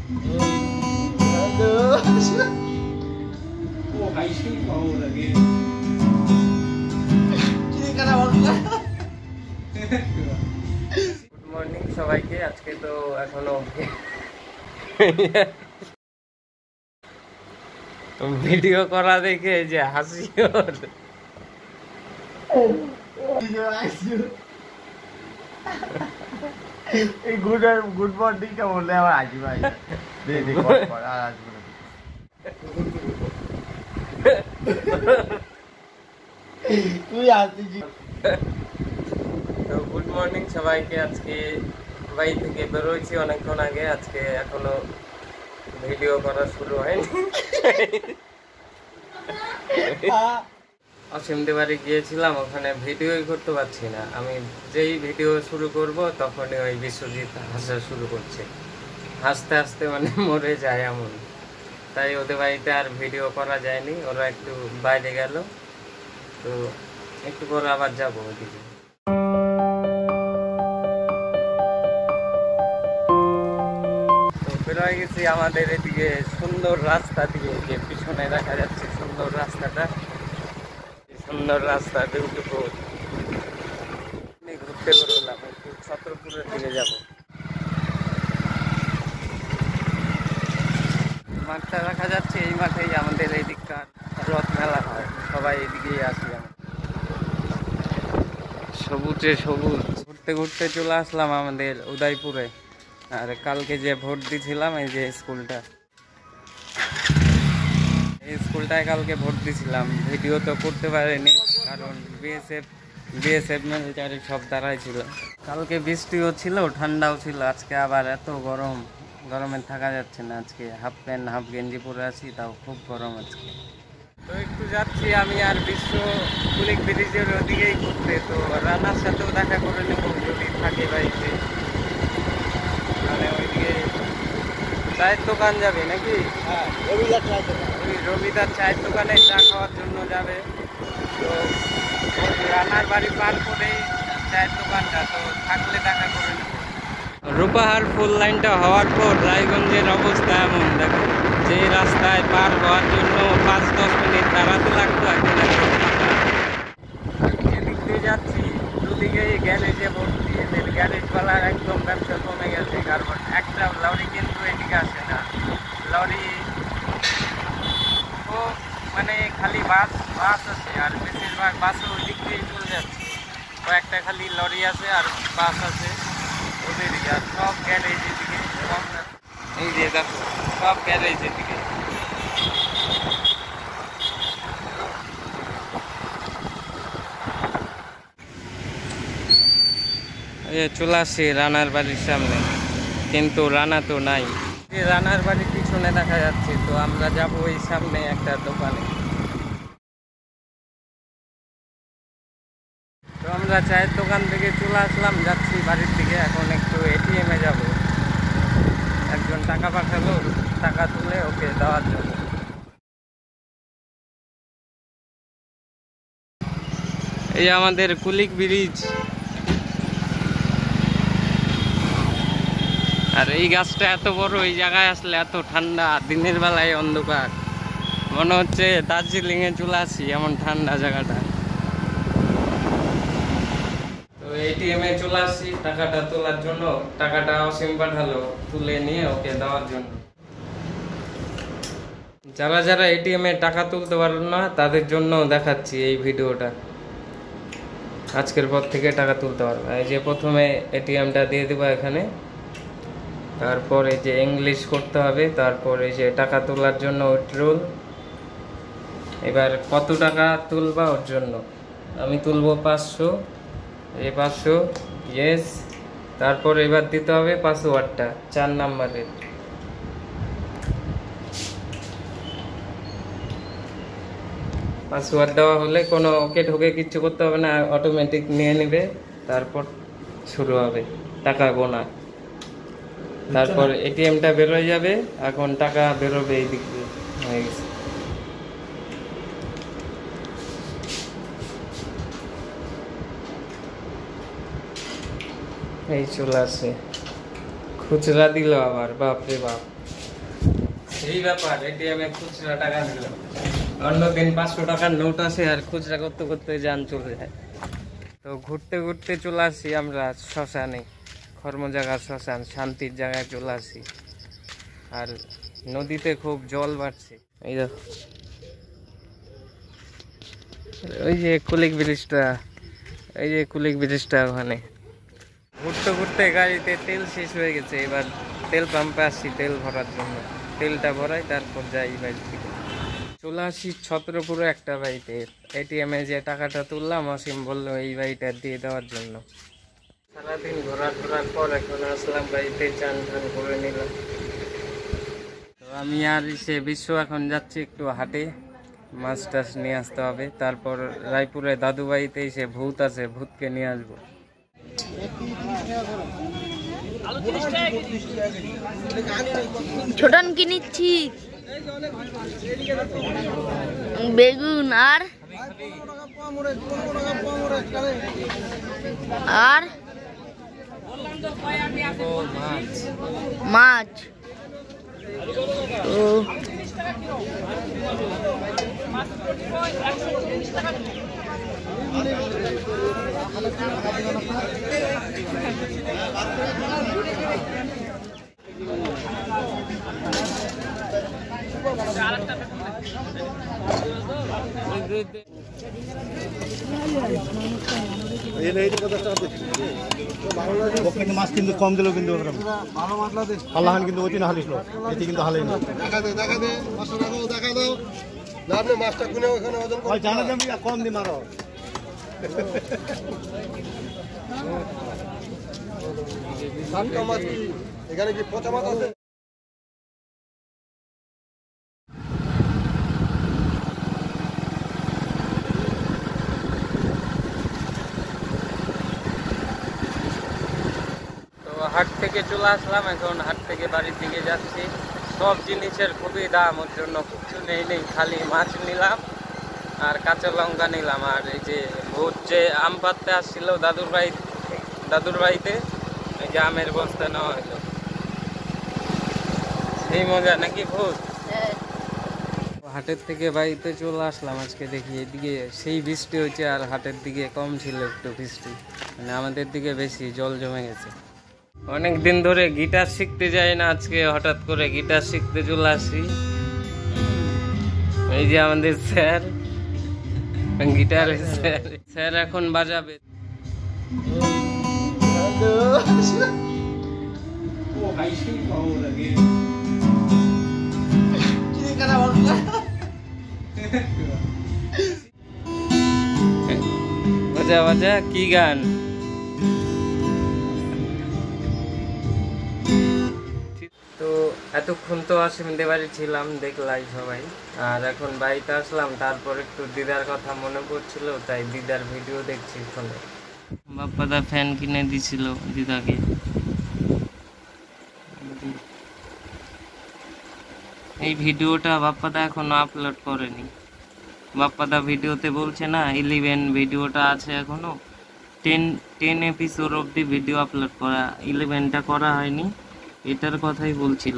Good morning সবাইকে। আজকে তো এখনো ভিডিও করা দেখে যে হাসি গুড মর্নিংটা বললে আমার আজি ভাই তুই আসছিস। তো গুড মর্নিং সবাইকে। আজকে বাড়ি থেকে বেরোয়েছি অনেকক্ষণ আগে, আজকে এখনো ভিডিও করা শুরু হয়নি। অসীমদের বাড়ি গিয়েছিলাম, ওখানে ভিডিওই করতে পারছি না। আমি যেই ভিডিও শুরু করব তখনই ওই বিশ্বজিৎ হাসা শুরু করছে, হাসতে হাসতে মানে মরে যায় এমন। তাই ওদের বাড়িতে আর ভিডিও করা যায়নি, ওরা একটু বাইরে গেল, তো একটু পরে আবার যাবো ওইদিকে। তো বেরোয় গেছি আমাদের এদিকে সুন্দর রাস্তা দিয়ে, যে পিছনে দেখা যাচ্ছে সুন্দর রাস্তাটা, সুন্দর রাস্তা দিয়ে ঘুরতে বেরোলাম, একটু ছত্রপুরের দিকে যাব। মাঠটা দেখা যাচ্ছে, এই মাঠেই আমাদের এই দিককার রথ মেলা হয়, সবাই এদিকেই আসি। সবুজে সবুজ, ঘুরতে ঘুরতে চলে আসলাম আমাদের উদয়পুরে। আর কালকে যে ভোট দিয়েছিলাম, এই যে স্কুলটা, এই স্কুলটায় কালকে ভোট দিয়েছিলাম। ভিডিও তো করতে পারিনি, কারণ বিএসএফ মিলিটারি সব দাঁড়াই ছিল। কালকে বৃষ্টিও ছিল, ঠান্ডাও ছিল। আজকে আবার এত গরম, গরমে থাকা যাচ্ছে না। আজকে হাফ প্যান্ট হাফ গেঞ্জি পরে আছি, তাও খুব গরম আজকে। তো একটু যাচ্ছি আমি আর বিশ্ব কুলিক ব্রিজের ওদিকেই ঘুরতে। তো রানার সাথেও দেখা করে নেব যদি থাকে বাড়িতে। মানে ওইদিকে চায়ের দোকান যাবে নাকি? হ্যাঁ, রবিদার চায়ের দোকান। ওই রবিদার চায়ের দোকানে চা খাওয়ার জন্য যাবে। তো রানার বাড়ি পার করেই চায়ের দোকানটা, তো থাকলে দেখা করে নেব। রূপাহার ফুল লাইনটা হওয়ার পর রায়গঞ্জের অবস্থা এমন, দেখো, যে রাস্তায় পার হওয়ার জন্য 5-10 মিনিট দাঁড়াতে লাগতো, এখন এদিক দিয়ে যাচ্ছি, দুদিকে গ্যারেজে ভর্তি। এদের গ্যারেজওয়ালার একদম ব্যবসা কমে গেছে, কারণ একটা লরি কিন্তু এদিকে আসে না। লরি ও মানে খালি বাস আছে, আর বেশিরভাগ বাসও ওই দিক দিয়েই চলে যাচ্ছে। কয়েকটা খালি লরি আছে আর বাস আছে ওদেরই, আর সব গ্যারেজ এদিকে। এই যে দেখো, সব গ্যারেজ এদিকে। চলে আসছি রানার বাড়ির সামনে, কিন্তু রানা তো নাই। রানার বাড়ির পিছনে দেখা যাচ্ছে, তো আমরা যাব ওই সামনে একটা দোকানে। তো আমরা চায়ের দোকান থেকে চলে আসলাম, যাচ্ছি বাড়ির দিকে। এখন একটু এটিএমে যাব, একজন টাকা পাঠালো, টাকা তুলে ওকে দেওয়ার জন্য। এই আমাদের কুলিক ব্রিজ, আর এই গাছটা এত বড়, এই জায়গায় আসলে এত ঠান্ডা, দিনের বেলায় অন্ধকার, মনে হচ্ছে দার্জিলিংয়ে চলে আসি, এমন ঠান্ডা জায়গাটা। তো এটিএমে চলে আসছি টাকাটা তোলার জন্য। টাকাটা অসীম পাঠালো, তুলে নিয়ে ওকে দেওয়ার জন্য। যারা যারা এটিএমে টাকা তুলতে পারেন না, তাদের জন্য দেখাচ্ছি এই ভিডিওটা। আজকের পর থেকে টাকা তুলতে পারবে। এই যে প্রথমে এটিএমটা দিয়ে দেবো এখানে, তারপর এই যে ইংলিশ করতে হবে, তারপর এই যে টাকা তোলার জন্য উইথড্রল। এবার কত টাকা তুলবা ওর জন্য আমি তুলবো 500, এই 500, ইয়েস। তারপর এবার দিতে হবে পাসওয়ার্ডটা 4 নাম্বারের। পাসওয়ার্ড দেওয়া হলে কোনো ওকে ঢোকে কিচ্ছু করতে হবে না, অটোমেটিক নিয়ে নেবে। তারপর শুরু হবে টাকা গোনা। তারপর এটিএমটা বেরোয় যাবে, এখন টাকা বেরোবে এই দিক দিয়ে। হয়ে গেছে। এই চলে আসে, খুচরা দিল আবার, বাপরে বাপ, সেই ব্যাপার। এটিএমে খুচরা টাকা দিল, অন্যদিন 500 টাকার নোট আসে আর খুচরা করতে করতে যান চলে যায়। তো ঘুরতে ঘুরতে চলে আসি আমরা শ্মশানে, কর্মজায়গা শ্মশান, শান্তির জায়গায় চলে আসি। আর নদীতে খুব জল বাড়ছে, এই দেখো ওই যে কুলিক ব্রিজটা, এই যে কুলিক ব্রিজটা ওখানে। ঘুরতে ঘুরতে গাড়িতে তেল শেষ হয়ে গেছে, এবার তেল পাম্পে আসছি তেল ভরার জন্য। তেলটা ভরাই তারপর যাই বাড়ি থেকে। চলে আসি ছত্রপুরে একটা বাড়িতে, এটিএমে যে টাকাটা তুললাম অসীম বললো এই বাড়িটা দিয়ে দেওয়ার জন্য। সারাদিন ঘোরার পর এখন আসলাম বাড়িতে, চান টান করে নিলাম। তো আমি আর সে বিশ্ব এখন যাচ্ছি একটু হাটে, মাছ টাছ নিয়ে আসতে হবে। তারপর রায়পুরে দাদু বাড়িতে এসে ভূত আছে, ভূতকে নিয়ে আসবো। ছোটন কি নিচ্ছি, বেগুন আর আর মাছ। ও মাছ কিন্তু কম দিল, কিন্তু হালাহান কিন্তু অতি না হালিস এটি কিন্তু হালাই না। মাছটা কিনে ওখানে ওজন জানা যাবি, কম দি মারো। এখানে কি পচা মাছ আছে? হাট থেকে চলে আসলাম, এখন হাট থেকে বাড়ির দিকে যাচ্ছি। সব জিনিসের খুবই দাম, ওর জন্য কিছু নেই, খালি মাছ নিলাম আর কাঁচা লঙ্কা নিলাম। আর এই যে ভূত যে আম পাততে আসছিল দাদুর বাড়িতে, এই যে আমের বস্তা নেওয়া হলো, সেই মজা নাকি ভূত। হাটের থেকে বাড়িতে চলে আসলাম, আজকে দেখি এদিকে সেই বৃষ্টি হচ্ছে, আর হাটের দিকে কম ছিল একটু বৃষ্টি, মানে আমাদের দিকে বেশি জল জমে গেছে। অনেক দিন ধরে গিটার শিখতে যাই না, আজকে হঠাৎ করে গিটার শিখতে চলে আসি। এই যে আমাদের স্যার, গিটার স্যার এখন বাজাবে। বাজা বাজা, কি গান? তো এতক্ষণ তো অসীমদের বাড়ি ছিলাম, দেখলাই সবাই। আর এখন বাড়িতে আসলাম, তারপর একটু দিদার কথা মনে পড়ছিল, তাই দিদার ভিডিও দেখছি ফোনে। বাপ্পাদা ফ্যান কিনে দিছিল দিদাকে। এই ভিডিওটা বাপ্পাদা এখনো আপলোড করেনি। বাপ্পাদা ভিডিওতে বলছে না 11 ভিডিওটা আছে এখনো, 10 এপিসোড অব্দি ভিডিও আপলোড করা, 11টা করা হয়নি, এটার কথাই বলছিল।